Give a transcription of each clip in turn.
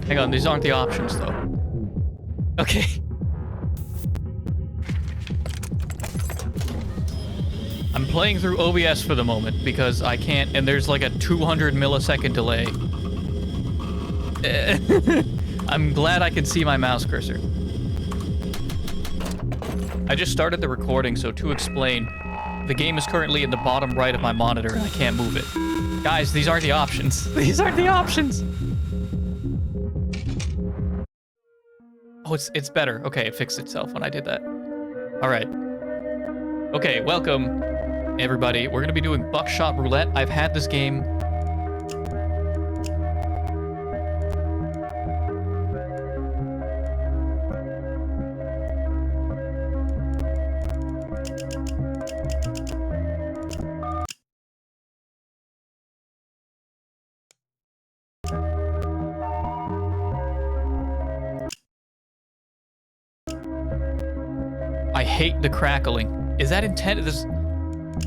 Hang on, these aren't the options, though. Okay. I'm playing through OBS for the moment because I can't, and there's like a 200 millisecond delay. I'm glad I can see my mouse cursor. I just started the recording, so to explain, the game is currently in the bottom right of my monitor and I can't move it. Guys, these aren't the options. These aren't the options. Oh, it's better. Okay, it fixed itself when I did that. All right. Okay, welcome, everybody. We're going to be doing Buckshot Roulette. I've had this game... I hate the crackling. Is that intended?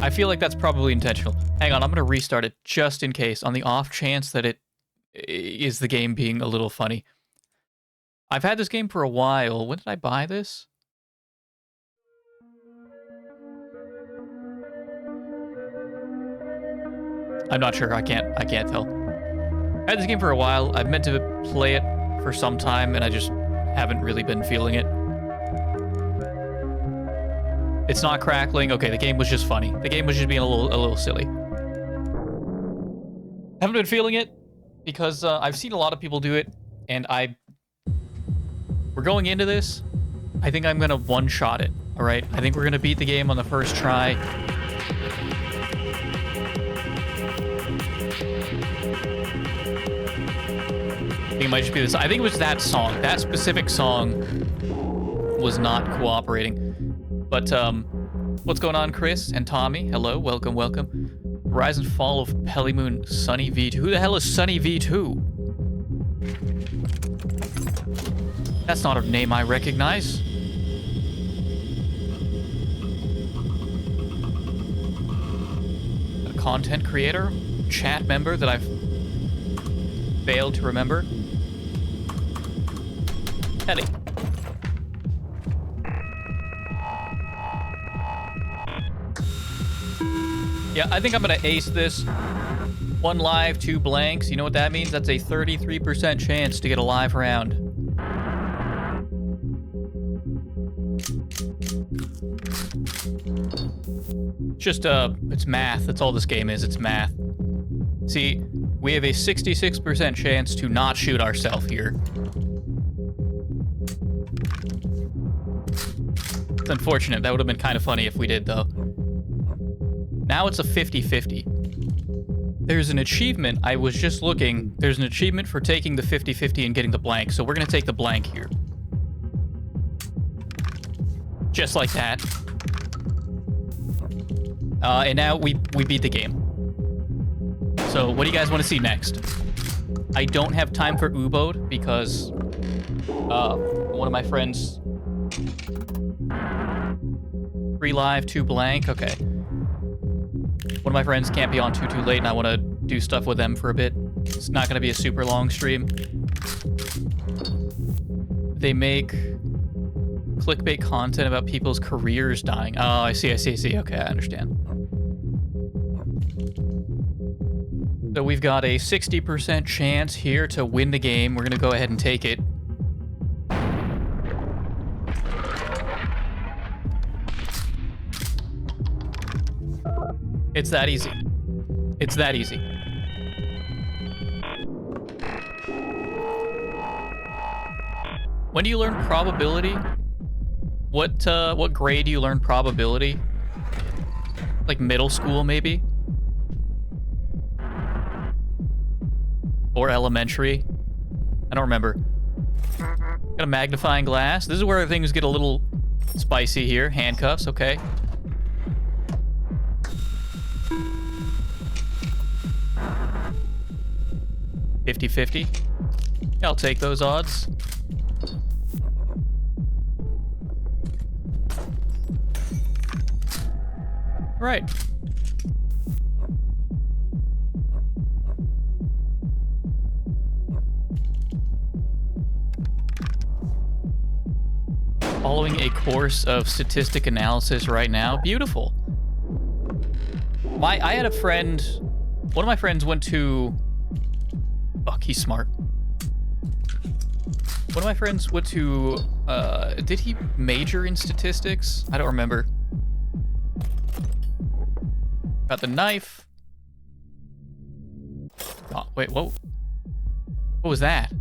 I feel like that's probably intentional. Hang on, I'm going to restart it just in case, on the off chance that it is the game being a little funny. I've had this game for a while. When did I buy this? I'm not sure. I can't tell. I had this game for a while. I've meant to play it for some time, and I just haven't really been feeling it. It's not crackling. Okay, the game was just funny. The game was just being a little silly. Haven't been feeling it because I've seen a lot of people do it, and we're going into this. I think I'm gonna one-shot it. All right. I think we're gonna beat the game on the first try. I think it might just be this. I think it was that song. That specific song was not cooperating. But, what's going on, Chris and Tommy? Hello, welcome, welcome. Rise and Fall of Pellymoon, Sunny V2. Who the hell is Sunny V2? That's not a name I recognize. A content creator? Chat member that I've failed to remember? Ellie. Yeah, I think I'm gonna ace this. 1 live, 2 blanks. You know what that means? That's a 33% chance to get a live round. Just, it's math. That's all this game is. It's math. See, we have a 66% chance to not shoot ourselves here. It's unfortunate. That would have been kind of funny if we did, though. Now it's a 50-50. There's an achievement. I was just looking. There's an achievement for taking the 50-50 and getting the blank. So we're going to take the blank here. Just like that. And now we beat the game. So what do you guys want to see next? I don't have time for U-boat because one of my friends... 3 live, 2 blank. Okay. One of my friends can't be on too late, and I want to do stuff with them for a bit. It's not going to be a super long stream. They make clickbait content about people's careers dying. Oh, I see. Okay, I understand. So we've got a 60% chance here to win the game. We're going to go ahead and take it. It's that easy. It's that easy. When do you learn probability? What grade do you learn probability? Like middle school, maybe? Or elementary? I don't remember. Got a magnifying glass. This is where things get a little spicy here. Handcuffs, okay. $50-50. I'll take those odds. Right. Following a course of statistic analysis right now. Beautiful. I had a friend. One of my friends went to. Fuck, he's smart. One of my friends went to. Did he major in statistics? I don't remember. Got the knife. Oh, wait, whoa. What was that?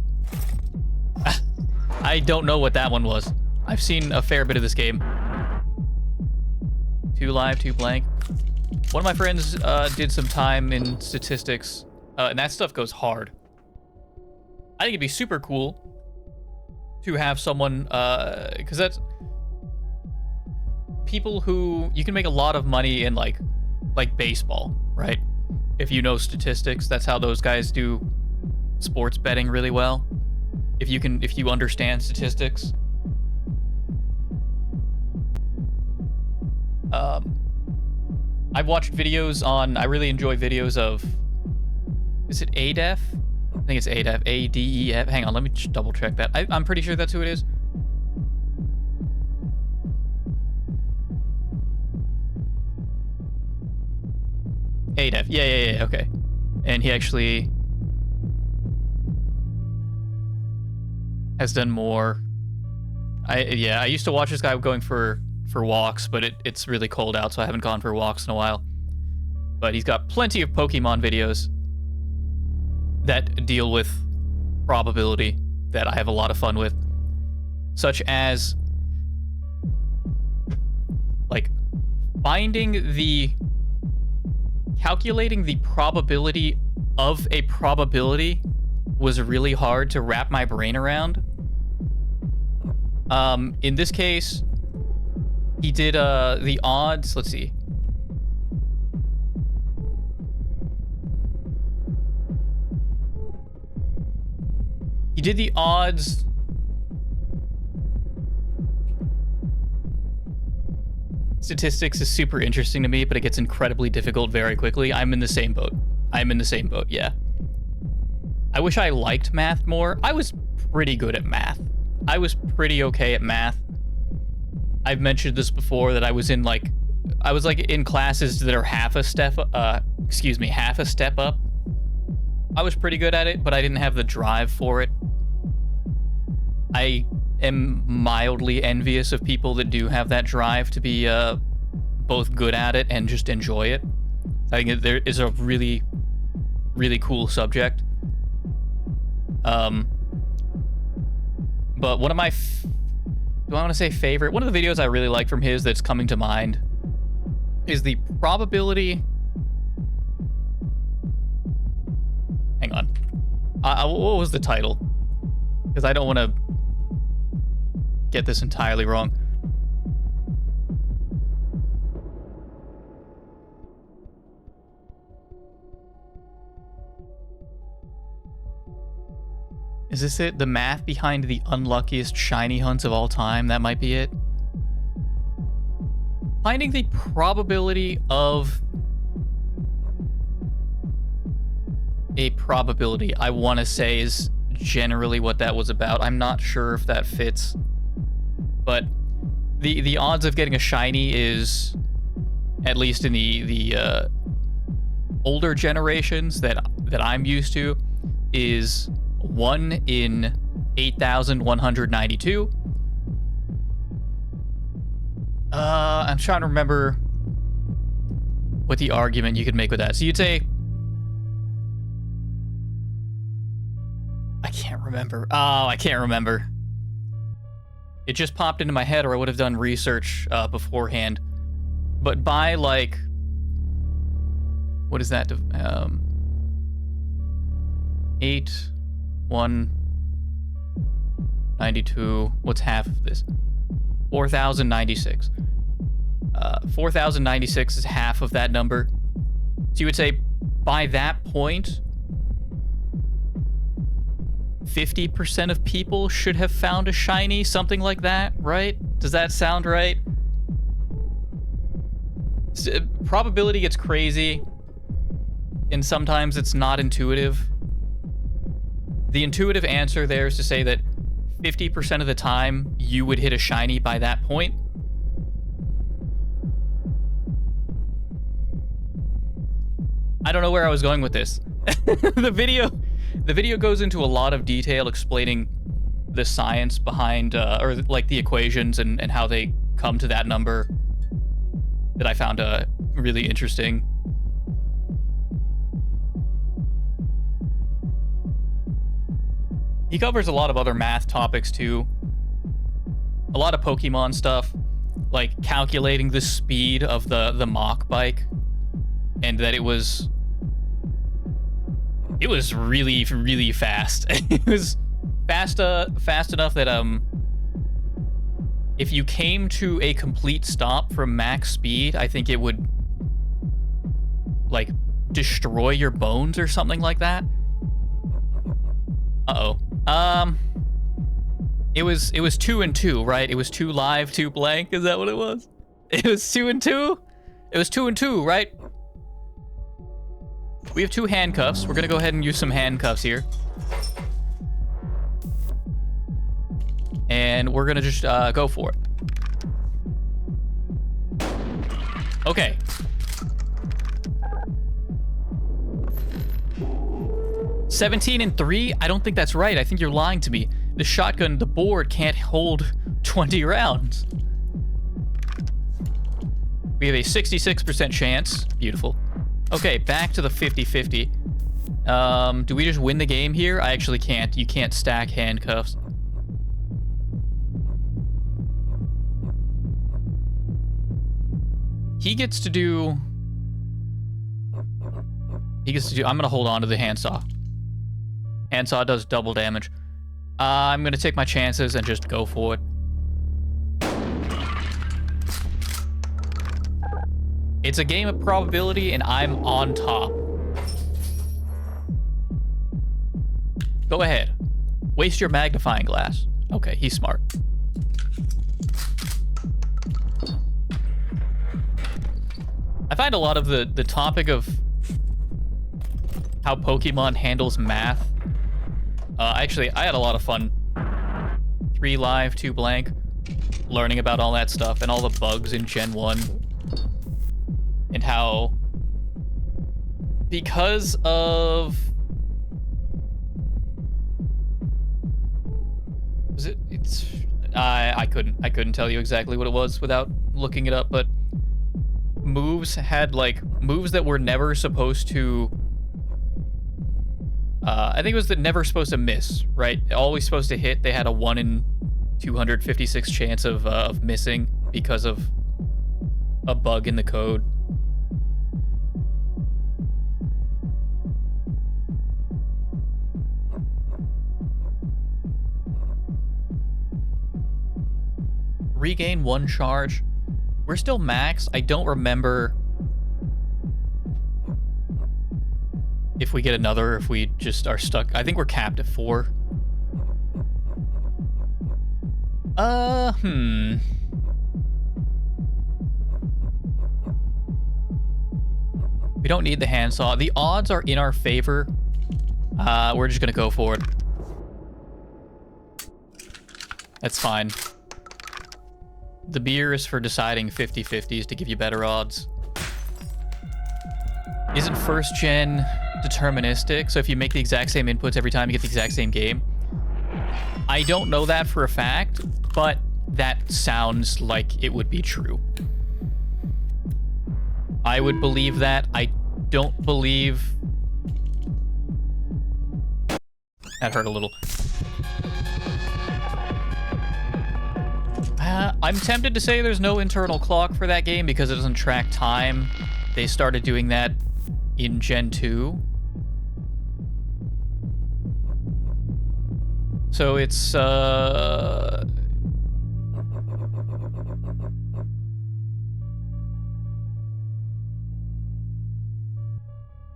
I don't know what that one was. I've seen a fair bit of this game. 2 live, 2 blank. One of my friends did some time in statistics, and that stuff goes hard. I think it'd be super cool to have someone, because that's people who you can make a lot of money in, like baseball, right? If you know statistics, that's how those guys do sports betting really well. If you understand statistics. I've watched videos on, I really enjoy videos of, is it ADEF? I think it's ADEF, A-D-E-F. Hang on, let me double check that. I'm pretty sure that's who it is. ADEF, yeah, okay. And he actually has done more. I used to watch this guy going for walks, but it's really cold out, so I haven't gone for walks in a while. But he's got plenty of Pokemon videos that deal with probability that I have a lot of fun with, such as like calculating the probability of a probability was really hard to wrap my brain around. In this case, he did the odds. Let's see. He did the odds. Statistics is super interesting to me, but it gets incredibly difficult very quickly. I'm in the same boat. Yeah. I wish I liked math more. I was pretty good at math. I was pretty okay at math. I've mentioned this before that I was in in classes that are half a step up. I was pretty good at it, but I didn't have the drive for it. I am mildly envious of people that do have that drive to be both good at it and just enjoy it. I think there is a really, really cool subject. But one of my, do I want to say favorite? One of the videos I really like from his that's coming to mind is the probability. Hang on. What was the title? Because I don't want to get this entirely wrong. Is this it? The math behind the unluckiest shiny hunts of all time? That might be it. Finding the probability of a probability, I want to say, is generally what that was about. I'm not sure if that fits. But the odds of getting a shiny is, at least in the older generations that I'm used to, is 1 in 8,192. I'm trying to remember what the argument you could make with that. So you'd say, I can't remember. Oh, I can't remember. It just popped into my head, or I would have done research beforehand. But by like, what is that? 8, 192. What's half of this? 4,096. 4,096 is half of that number. So you would say by that point, 50% of people should have found a shiny, something like that, right? Does that sound right? Probability gets crazy, and sometimes it's not intuitive. The intuitive answer there is to say that 50% of the time you would hit a shiny by that point. I don't know where I was going with this. The video goes into a lot of detail explaining the science behind, or like the equations and how they come to that number that I found really interesting. He covers a lot of other math topics too. A lot of Pokemon stuff, like calculating the speed of the Mach bike, and that it was really, really fast. It was fast enough that if you came to a complete stop from max speed, I think it would like destroy your bones or something like that. Uh-oh. It was 2 and 2, right? It was 2 live, 2 blank. Is that what it was? It was 2 and 2? It was 2 and 2, right? We have 2 handcuffs. We're gonna go ahead and use some handcuffs here. And we're gonna just go for it. Okay. $17 and 3? I don't think that's right. I think you're lying to me. The shotgun, the board can't hold 20 rounds. We have a 66% chance. Beautiful. Okay, back to the 50-50. Do we just win the game here? I actually can't. You can't stack handcuffs. He gets to do... I'm gonna hold on to the handsaw. Handsaw does double damage. I'm gonna take my chances and just go for it. It's a game of probability, and I'm on top. Go ahead. Waste your magnifying glass. Okay, he's smart. I find a lot of the topic of how Pokemon handles math. Actually, I had a lot of fun. 3 live, 2 blank. Learning about all that stuff and all the bugs in Gen 1. And how, because of... Was it? It's... I couldn't tell you exactly what it was without looking it up, but moves had, like, moves that were never supposed to... I think it was never supposed to miss, right? Always supposed to hit. They had a 1 in 256 chance of missing because of a bug in the code. Regain 1 charge. We're still max. I don't remember if we get another, if we just are stuck. I think we're capped at 4. We don't need the handsaw. The odds are in our favor. We're just gonna go for it. That's fine. The beer is for deciding 50-50s to give you better odds. Isn't first gen deterministic? So if you make the exact same inputs every time, you get the exact same game? I don't know that for a fact, but that sounds like it would be true. I would believe that. I don't believe... That hurt a little. I'm tempted to say there's no internal clock for that game because it doesn't track time. They started doing that in Gen 2. So it's,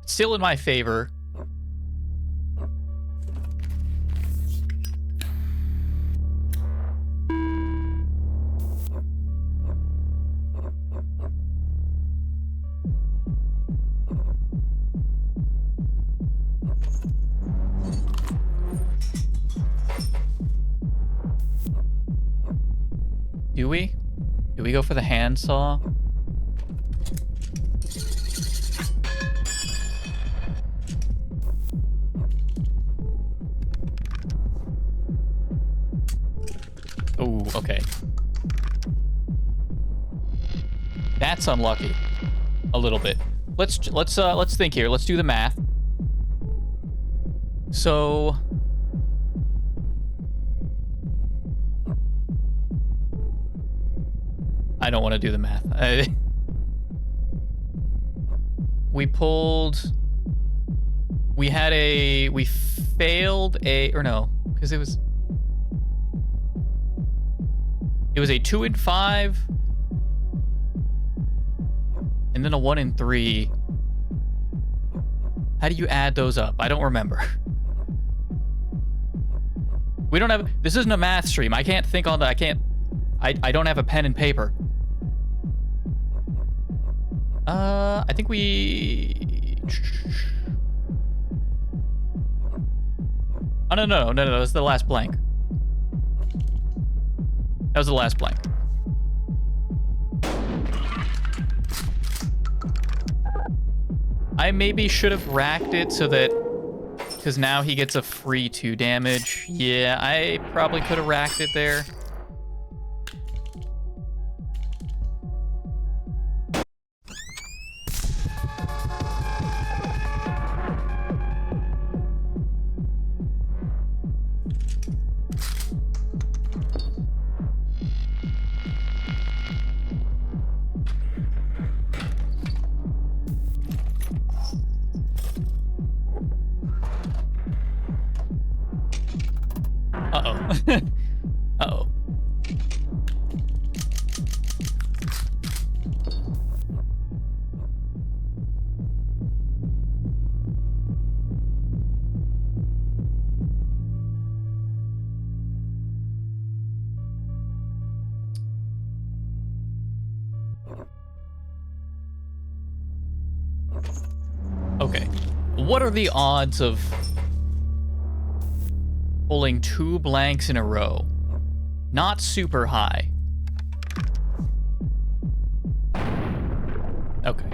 still in my favor. do we? Do we go for the handsaw? Oh, okay. That's unlucky. A little bit. Let's think here. Let's do the math. So I don't want to do the math. We failed a, or no, because it was a 2 and 5, and then a 1 and 3. How do you add those up? I don't remember. We don't have, this isn't a math stream. I can't think on that. I don't have a pen and paper. I think we... Oh, no, that was the last blank. That was the last blank. I maybe should have racked it so that... Because now he gets a free 2 damage. Yeah, I probably could have racked it there. Uh-oh. Okay. What are the odds of pulling 2 blanks in a row? Not super high. Okay.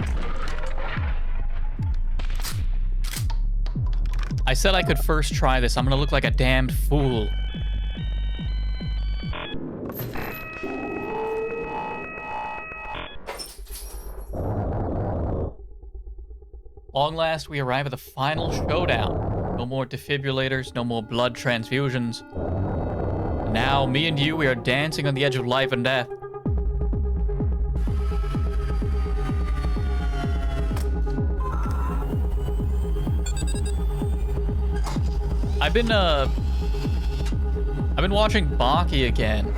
I said I could first try this. I'm gonna look like a damned fool. Long last, we arrive at the final showdown. No more defibrillators, no more blood transfusions. Now, me and you, we are dancing on the edge of life and death. I've been watching Baki again.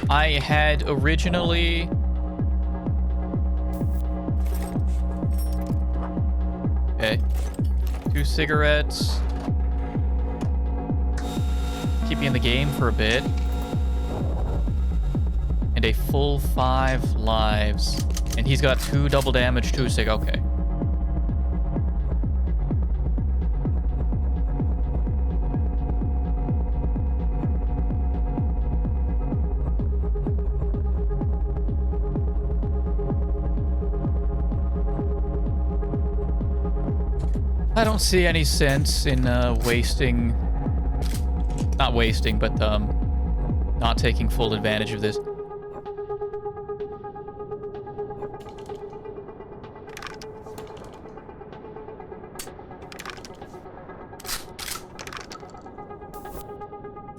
I had originally... Okay. 2 cigarettes. Keep me in the game for a bit. And a full 5 lives. And he's got 2 double damage, 2 cig. Okay. I don't see any sense in wasting... Not wasting, but not taking full advantage of this.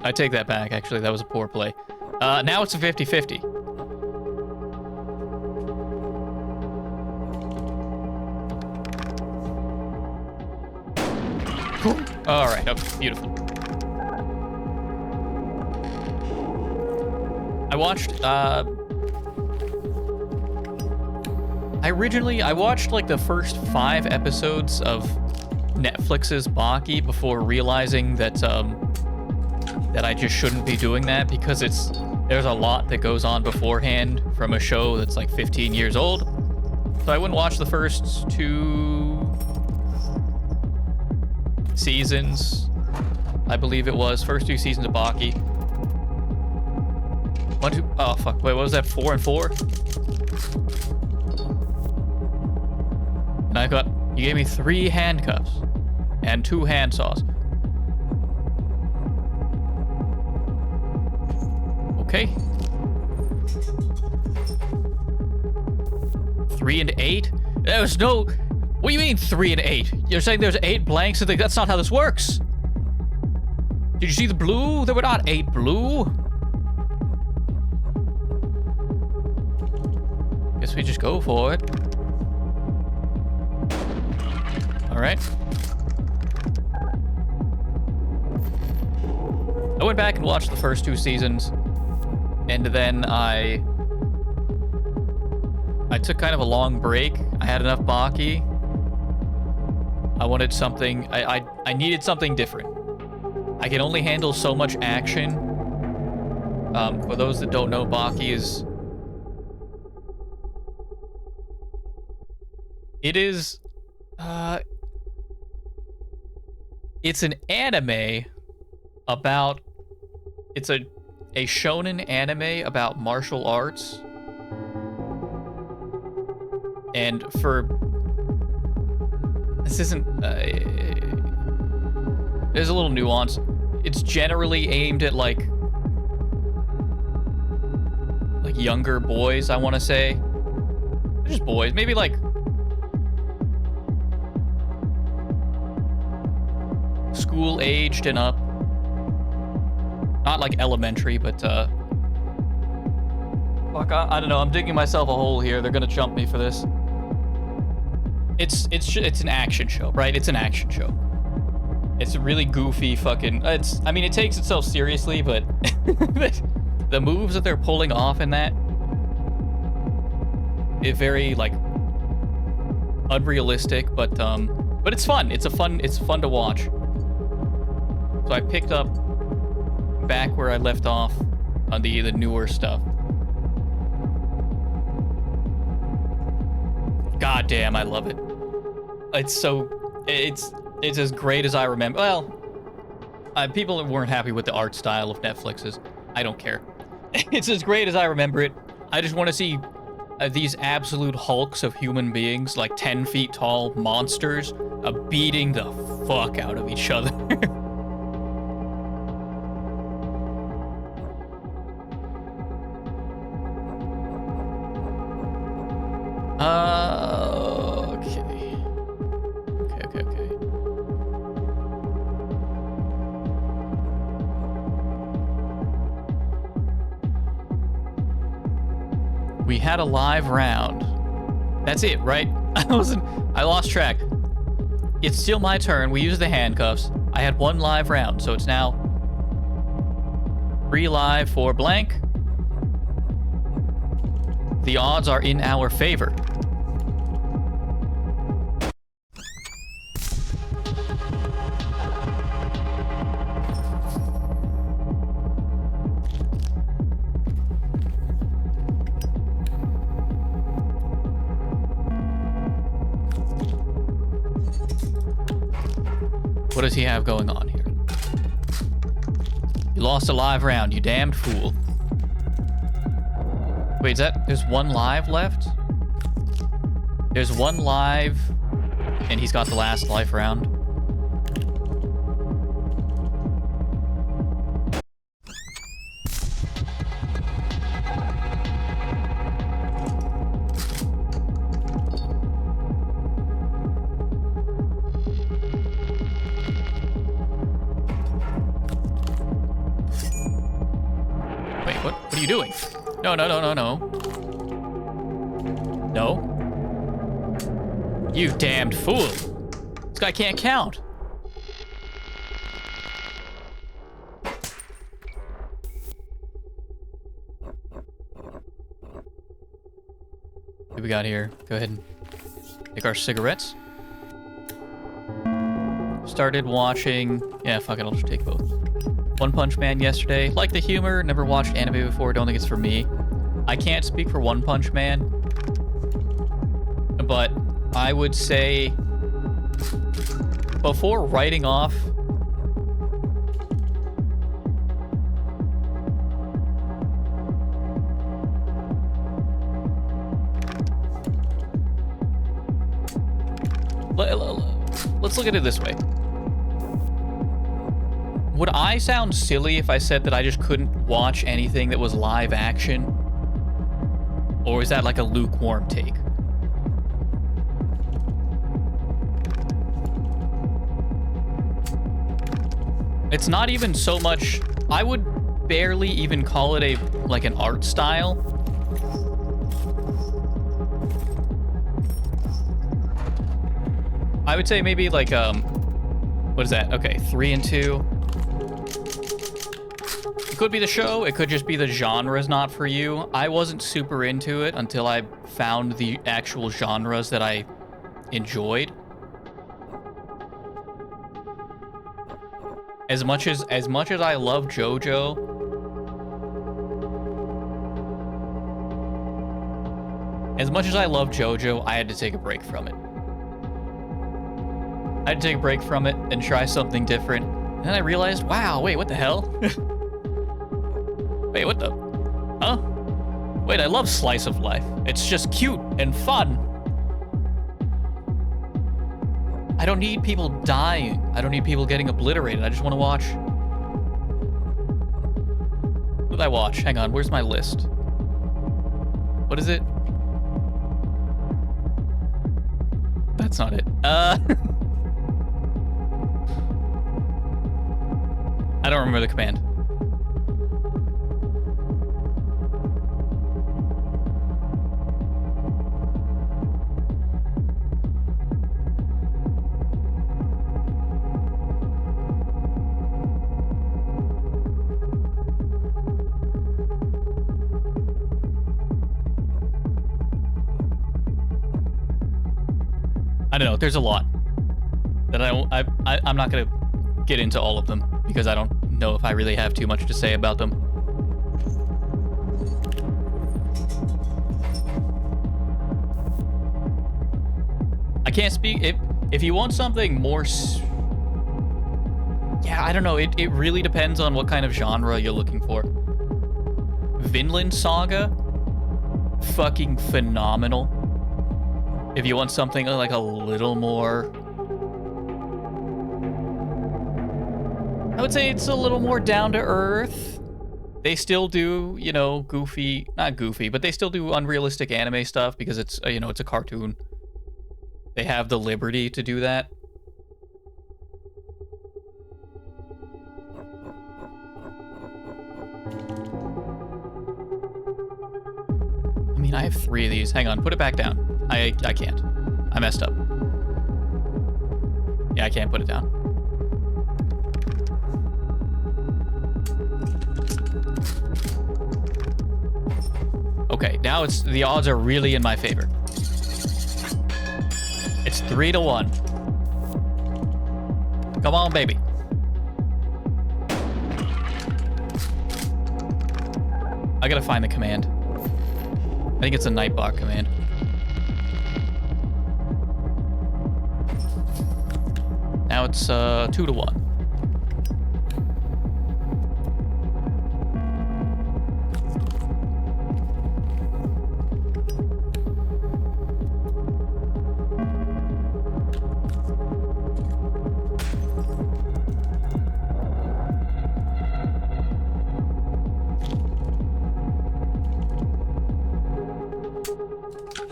I take that back, actually. That was a poor play. Now it's a 50-50. All right, okay, beautiful. I watched, I watched like the first 5 episodes of Netflix's Baki before realizing that, that I just shouldn't be doing that because there's a lot that goes on beforehand from a show that's like 15 years old. So I wouldn't watch the first 2 seasons, I believe it was. First 2 seasons of Baki. 1, 2. Oh, fuck. Wait, what was that? 4 and 4? And I got... You gave me 3 handcuffs. And 2 handsaws. Okay. 3 and 8? There's no... What do you mean 3 and 8? You're saying there's 8 blanks? That's not how this works. Did you see the blue? There were not 8 blue. Guess we just go for it. All right. I went back and watched the first 2 seasons, and then I took kind of a long break. I had enough Baki. I wanted something. I needed something different. I can only handle so much action. For those that don't know, Baki is... It's an anime about... It's a shonen anime about martial arts. And for... This isn't... there's a little nuance. It's generally aimed at, like younger boys, I want to say. They're just boys. Maybe, like... school-aged and up. Not like elementary, but, fuck, I don't know. I'm digging myself a hole here. They're gonna jump me for this. It's an action show, right? It's an action show. It's a really goofy fucking... I mean, it takes itself seriously, but... the moves that they're pulling off in that... It's very, like... unrealistic, but it's fun. It's fun to watch. So I picked up back where I left off on the newer stuff. God damn, I love it. It's as great as I remember. Well, people weren't happy with the art style of Netflix's. I don't care. It's as great as I remember it. I just want to see these absolute hulks of human beings, like 10 feet tall monsters, beating the fuck out of each other. Okay. We had a live round. That's it, right? I lost track. It's still my turn. We used the handcuffs. I had 1 live round, so it's now 3 live for blank. The odds are in our favor. What does he have going on here? You lost a live round, you damned fool. Wait, there's 1 live left? There's 1 live, and he's got the last life round. Wait, what are you doing? No. No. You damned fool. This guy can't count. What do we got here? Go ahead and take our cigarettes. Started watching... Yeah, fuck it, I'll just take both. One Punch Man yesterday. Like the humor, never watched anime before, don't think it's for me. I can't speak for One Punch Man, but I would say before writing off Let's look at it this way. Would I sound silly if I said that I just couldn't watch anything that was live action? Or is that like a lukewarm take? It's not even so much... I would barely even call it an art style. I would say maybe like, what is that? Okay, 3 and 2. It could be the show. It could just be the genre's not for you. I wasn't super into it until I found the actual genres that I enjoyed. As much as I love JoJo, I had to take a break from it. I had to take a break from it and try something different. And then I realized, wow, wait, what the hell? Wait, what the? Huh? Wait, I love slice of life. It's just cute and fun. I don't need people dying. I don't need people getting obliterated. I just want to watch. What did I watch? Hang on, where's my list? What is it? That's not it. I don't remember the command. I don't know. There's a lot that I'm not gonna get into all of them because I don't know if I really have too much to say about them. I can't speak if you want something more. Yeah, I don't know. It really depends on what kind of genre you're looking for. Vinland Saga, fucking phenomenal. If you want something like a little more, I would say it's a little more down to earth. They still do, you know, not goofy, but they still do unrealistic anime stuff because it's, you know, it's a cartoon. They have the liberty to do that. I mean, I have 3 of these. Hang on, put it back down. I can't. I messed up. Yeah, I can't put it down. Okay, now the odds are really in my favor. It's 3-1. Come on, baby. I gotta find the command. I think it's a Nightbot command. Now it's 2-1.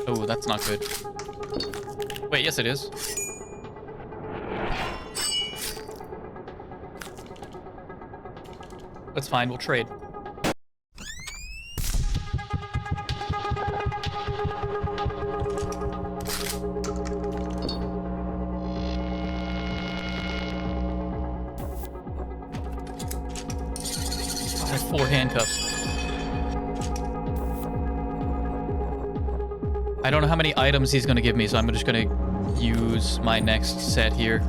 Oh, that's not good. Wait, yes it is. That's fine, we'll trade. I have 4 handcuffs. I don't know how many items he's gonna give me, so I'm just gonna use my next set here.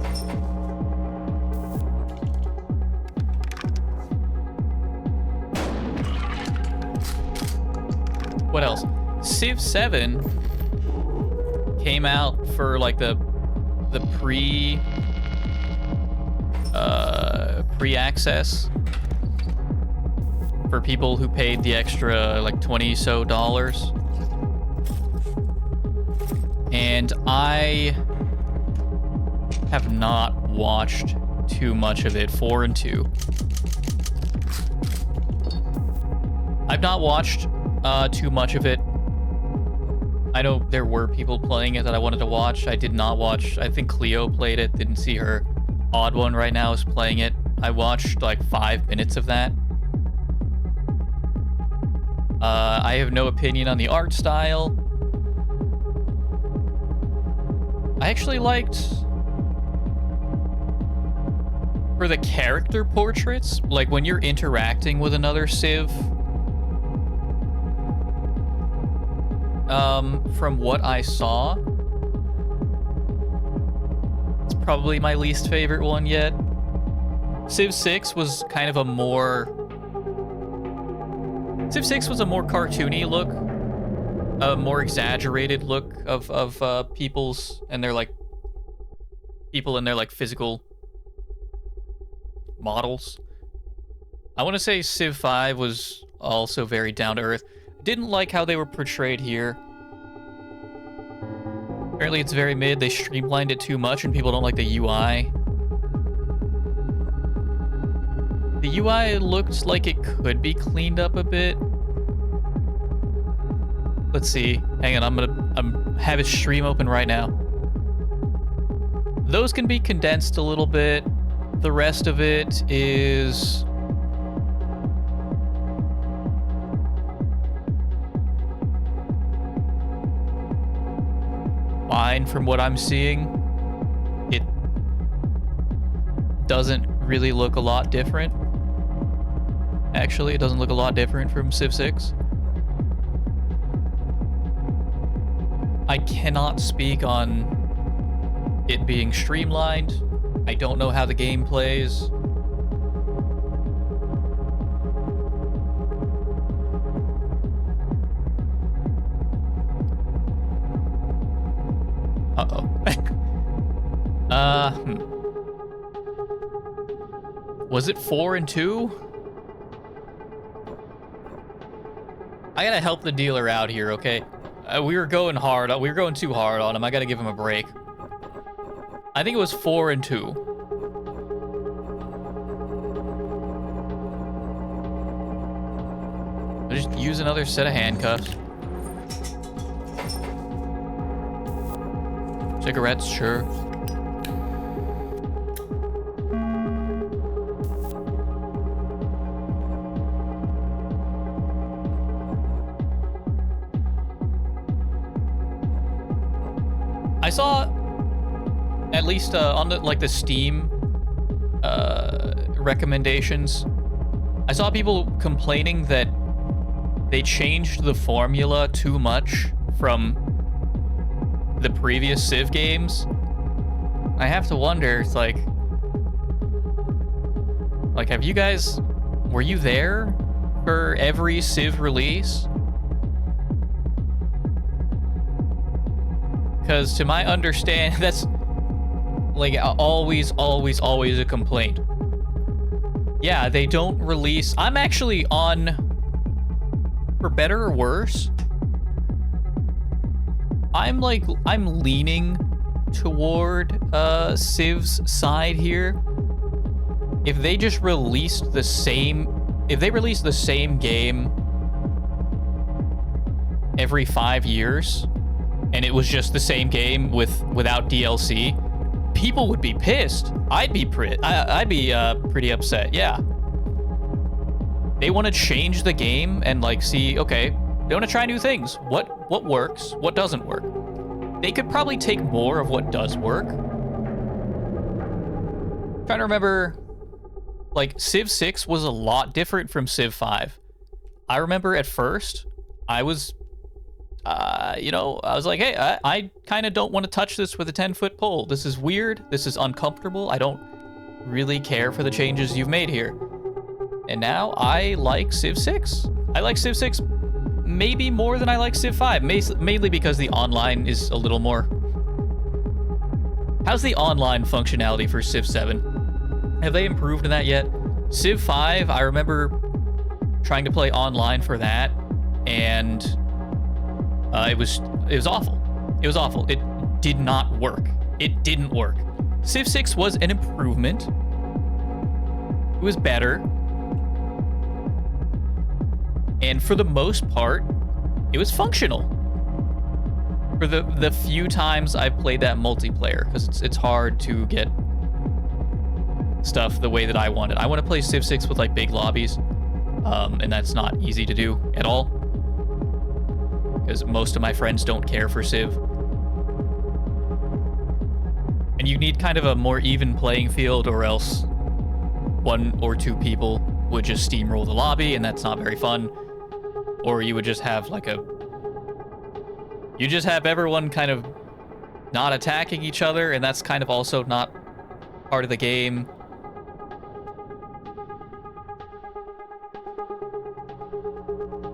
What else? Civ 7 came out for like the pre-access for people who paid the extra like $20 so. And I have not watched too much of it. 4 and 2. I've not watched too much of it. I know there were people playing it that I wanted to watch. I did not watch. I think Cleo played it. Didn't see her. Odd One right now is playing it. I watched like 5 minutes of that. I have no opinion on the art style. I actually liked, for the character portraits, like when you're interacting with another Civ, from what I saw, it's probably my least favorite one yet. Civ 6 was kind of a more... Civ 6 was a more cartoony look, a more exaggerated look of people's and their like people in their like physical models. I want to say Civ 5 was also very down to earth. Didn't like how they were portrayed here. Apparently it's very mid. They streamlined it too much and people don't like the UI. The UI looked like it could be cleaned up a bit. Let's see. Hang on, I'm have it stream open right now. Those can be condensed a little bit. The rest of it is fine from what I'm seeing. It doesn't really look a lot different. Actually, it doesn't look a lot different from Civ 6. I cannot speak on it being streamlined. I don't know how the game plays. Uh-oh. Was it 4 and 2? I gotta help the dealer out here, okay? We were going hard. We were going too hard on him. I gotta give him a break. I think it was 4 and 2. I'll just use another set of handcuffs. Cigarettes, sure. I saw, at least on the like the Steam recommendations, I saw people complaining that they changed the formula too much from the previous Civ games. I have to wonder, it's like have you guys, were you there for every Civ release? Because to my understanding, that's like always a complaint. Yeah, they don't release. I'm actually on, for better or worse, I'm leaning toward Civ's side here. If they just released the same, if they released the same game every 5 years, and it was just the same game without DLC, people would be pissed. I'd be pretty upset. Yeah. They want to change the game and like see, okay, they want to try new things. What works? What doesn't work? They could probably take more of what does work. I'm trying to remember, like Civ 6 was a lot different from Civ 5. I remember at first I was I was like, hey, I kind of don't want to touch this with a 10-foot pole. This is weird. This is uncomfortable. I don't really care for the changes you've made here. And now I like Civ 6. I like Civ 6 maybe more than I like Civ 5, mainly because the online is a little more... How's the online functionality for Civ 7? Have they improved in that yet? Civ 5, I remember trying to play online for that, and it was awful. It was awful. It did not work. It didn't work. Civ 6 was an improvement. It was better. And for the most part, it was functional. For the few times I've played that multiplayer, because it's hard to get stuff the way that I want it. I want to play Civ 6 with like big lobbies, and that's not easy to do at all, because most of my friends don't care for Civ. And you need kind of a more even playing field, or else one or two people would just steamroll the lobby, and that's not very fun. Or you would just have like you just have everyone kind of not attacking each other, and that's kind of also not part of the game.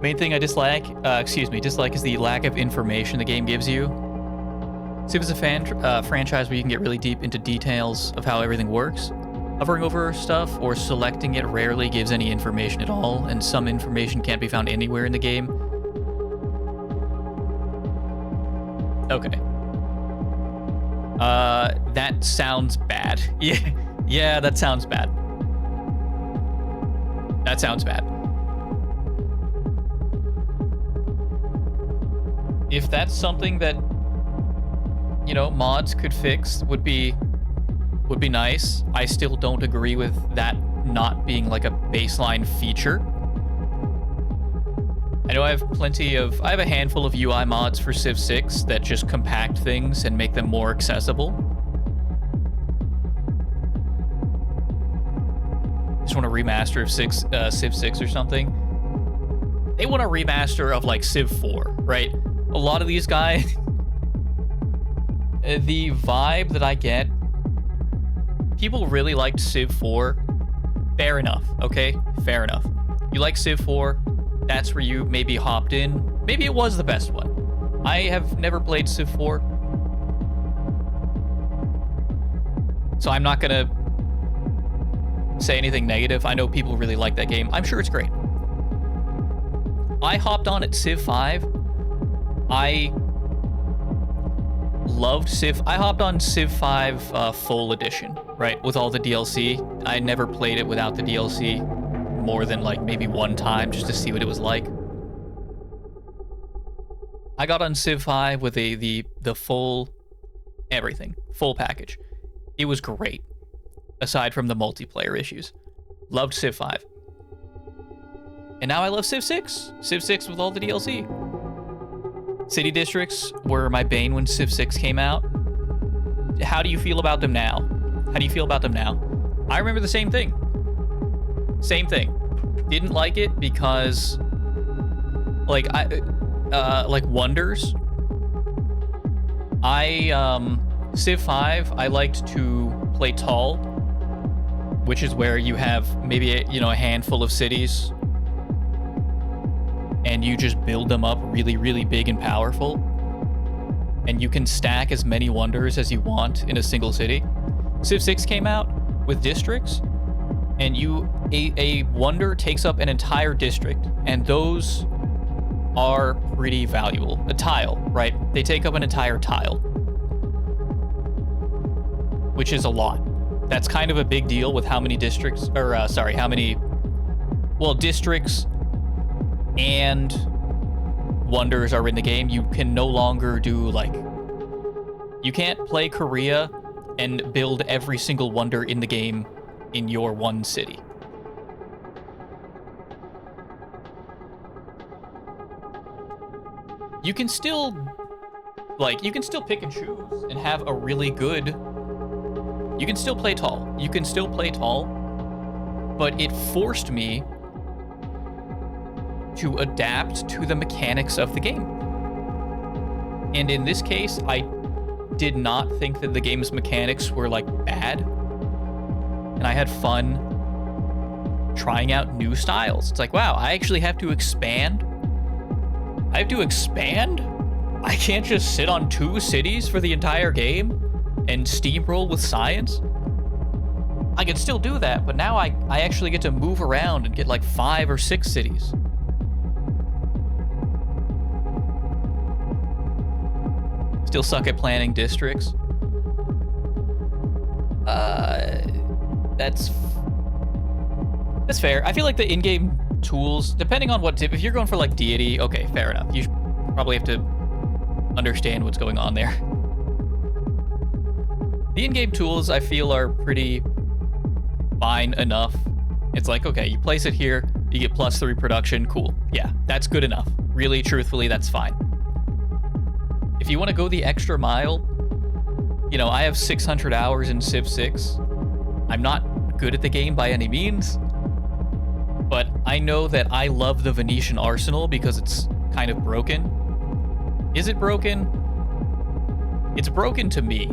Main thing I dislike is the lack of information the game gives you. Civ is a franchise where you can get really deep into details of how everything works. Hovering over stuff or selecting it rarely gives any information at all, and some information can't be found anywhere in the game. Okay. That sounds bad. Yeah, that sounds bad. That sounds bad. If that's something that, you know, mods could fix, would be nice. I still don't agree with that not being like a baseline feature. I know I have a handful of UI mods for Civ 6 that just compact things and make them more accessible. Just want a remaster of Civ 6 or something. They want a remaster of like Civ 4, right? A lot of these guys, the vibe that I get, people really liked Civ 4. Fair enough, okay? Fair enough. You like Civ 4, that's where you maybe hopped in. Maybe it was the best one. I have never played Civ 4. So I'm not gonna say anything negative. I know people really like that game. I'm sure it's great. I hopped on at Civ 5. I hopped on Civ 5 full edition, right? With all the DLC. I never played it without the DLC more than like maybe one time just to see what it was like. I got on Civ 5 with the full everything, full package. It was great, aside from the multiplayer issues. Loved Civ 5. And now I love Civ 6. Civ 6 with all the DLC. City districts were my bane when Civ 6 came out. How do you feel about them now? How do you feel about them now? I remember the same thing. Same thing. Didn't like it because, like wonders. Civ 5, I liked to play tall, which is where you have maybe a handful of cities, and you just build them up really, really big and powerful, and you can stack as many wonders as you want in a single city. Civ 6 came out with districts, and a wonder takes up an entire district, and those are pretty valuable. A tile, right? They take up an entire tile, which is a lot. That's kind of a big deal with how many districts, districts and wonders are in the game. You can no longer do you can't play Korea and build every single wonder in the game in your one city. You can still pick and choose and have a really good, you can still play tall. But it forced me to adapt to the mechanics of the game. And in this case, I did not think that the game's mechanics were bad. And I had fun trying out new styles. It's like, wow, I actually have to expand. I can't just sit on 2 cities for the entire game and steamroll with science. I can still do that, but now I actually get to move around and get 5 or 6 cities. Still suck at planning districts. That's fair. I feel like the in-game tools, depending on what tip, if you're going for like deity, okay, fair enough. You probably have to understand what's going on there. The in-game tools, I feel, are pretty fine enough. It's like, okay, you place it here, you get +3 production, cool. Yeah, that's good enough. Really, truthfully, that's fine. If you want to go the extra mile, you know, I have 600 hours in Civ 6. I'm not good at the game by any means, but I know that I love the Venetian arsenal because it's kind of broken. Is it broken? It's broken to me.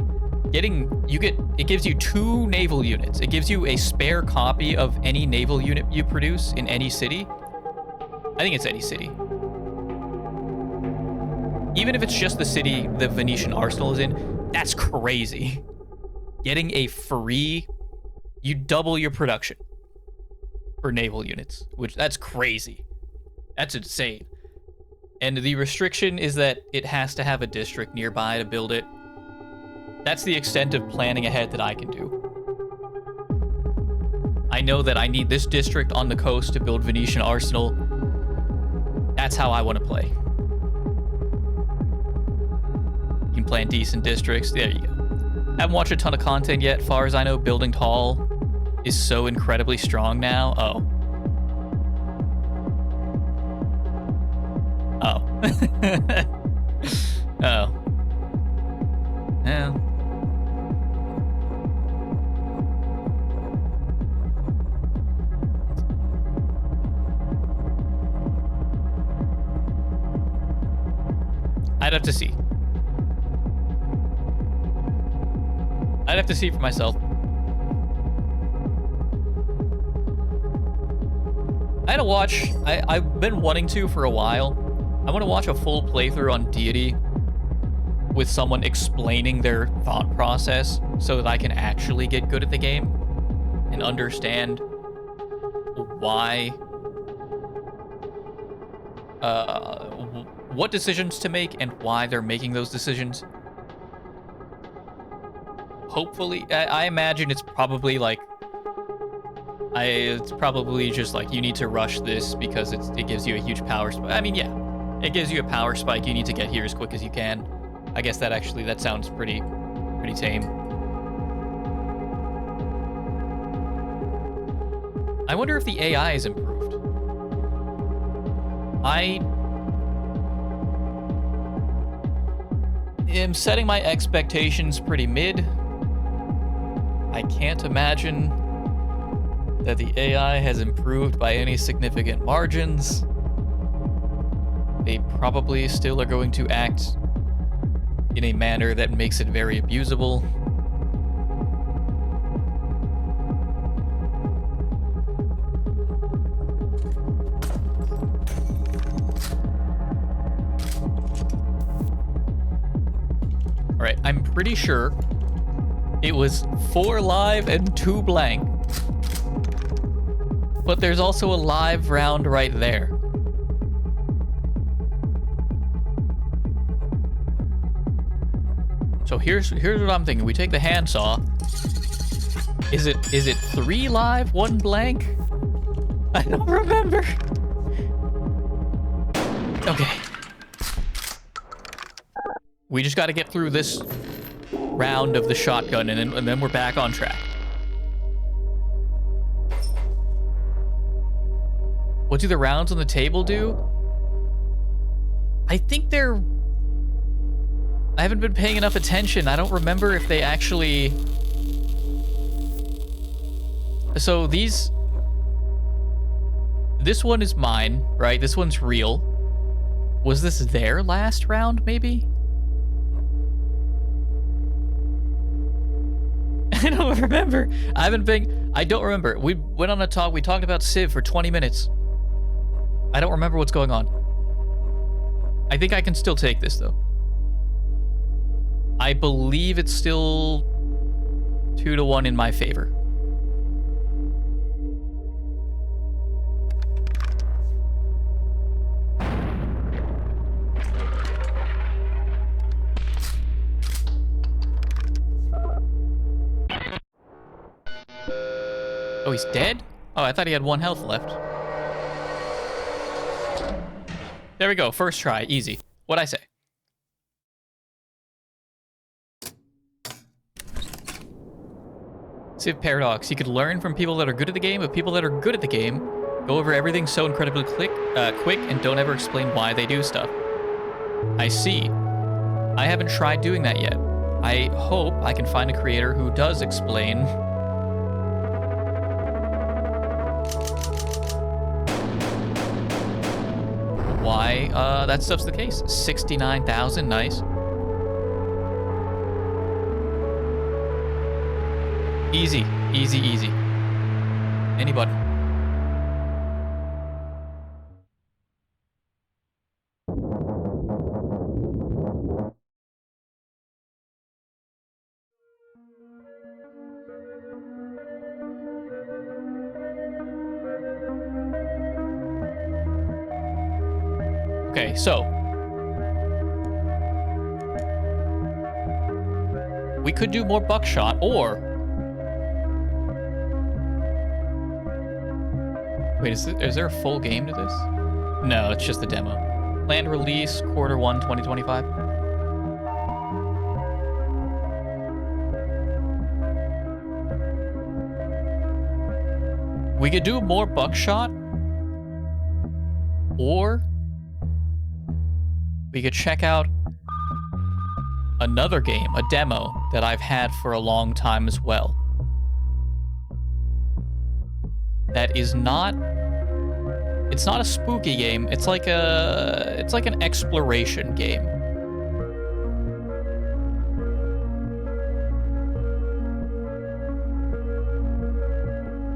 It gives you 2 naval units. It gives you a spare copy of any naval unit you produce in any city. I think it's any city. Even if it's just the city the Venetian arsenal is in, that's crazy. Getting a free, you double your production for naval units, which that's crazy. That's insane. And the restriction is that it has to have a district nearby to build it. That's the extent of planning ahead that I can do. I know that I need this district on the coast to build Venetian arsenal. That's how I want to play. You can plan decent districts. There you go. Haven't watched a ton of content yet. Far as I know, building tall is so incredibly strong now. Oh. Oh. Yeah. I'd have to see. I'd have to see for myself. I had to watch, I've been wanting to for a while. I want to watch a full playthrough on Deity with someone explaining their thought process so that I can actually get good at the game and understand why, what decisions to make and why they're making those decisions. Hopefully, I imagine it's probably like, it's probably just like you need to rush this because it gives you a huge power spike. I mean, yeah, it gives you a power spike. You need to get here as quick as you can. I guess that sounds pretty tame. I wonder if the AI is improved. I am setting my expectations pretty mid. I can't imagine that the AI has improved by any significant margins. They probably still are going to act in a manner that makes it very abusable. All right, I'm pretty sure it was 4 live and 2 blank. But there's also a live round right there. So here's what I'm thinking. We take the handsaw. Is it 3 live, 1 blank? I don't remember. Okay. We just got to get through this round of the shotgun, and then we're back on track. What do the rounds on the table do? I think they're... I haven't been paying enough attention. I don't remember if they actually... So these... This one is mine, right? This one's real. Was this their last round, maybe? I don't remember. I don't remember. We went on a talk. We talked about Civ for 20 minutes. I don't remember what's going on. I think I can still take this, though. I believe it's still 2-1 in my favor. Oh, he's dead? Oh, I thought he had 1 health left. There we go. First try. Easy. What'd I say? See if Paradox. You could learn from people that are good at the game, but people that are good at the game go over everything so incredibly quick and don't ever explain why they do stuff. I see. I haven't tried doing that yet. I hope I can find a creator who does explain. Why that stuff's the case. 69,000, nice. Easy, easy, easy. Any button. Okay, so we could do more Buckshot, or wait, is there a full game to this? No, it's just the demo. Planned release Q1 2025. We could do more Buckshot, or we could check out another game, a demo that I've had for a long time as well. That is not, it's not a spooky game. It's like an exploration game.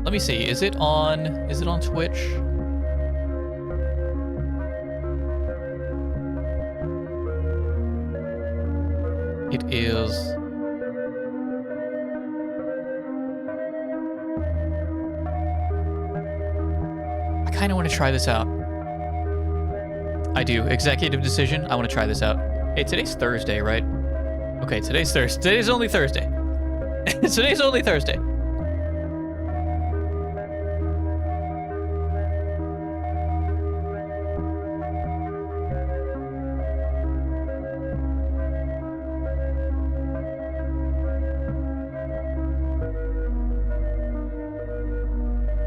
Let me see. Is it on Twitch? It is. I kind of want to try this out. I do. Executive decision. I want to try this out. Hey, today's Thursday, right? Okay, today's Thursday. Today's only Thursday. Today's only Thursday.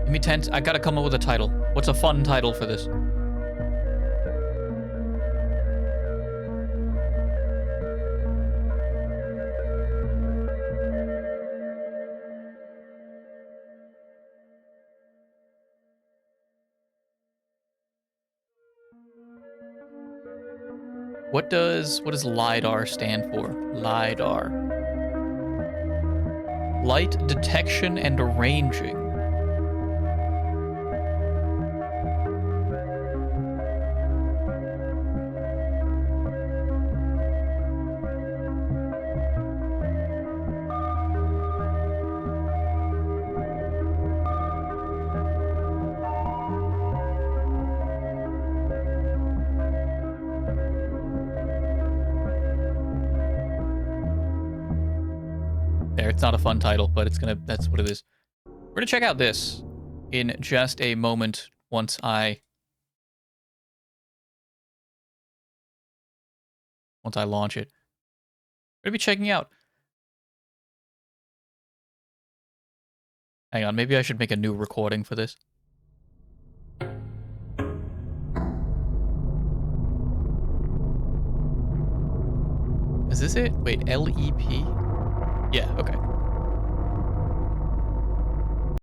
Give me 10. I gotta come up with a title. What's a fun title for this? What does LiDAR stand for? LiDAR. Light detection and arranging. It's not a fun title, but that's what it is. We're gonna check out this in just a moment once I launch it. We're gonna be checking out. Hang on, maybe I should make a new recording for this. Is this it? Wait, LEP? Yeah, okay.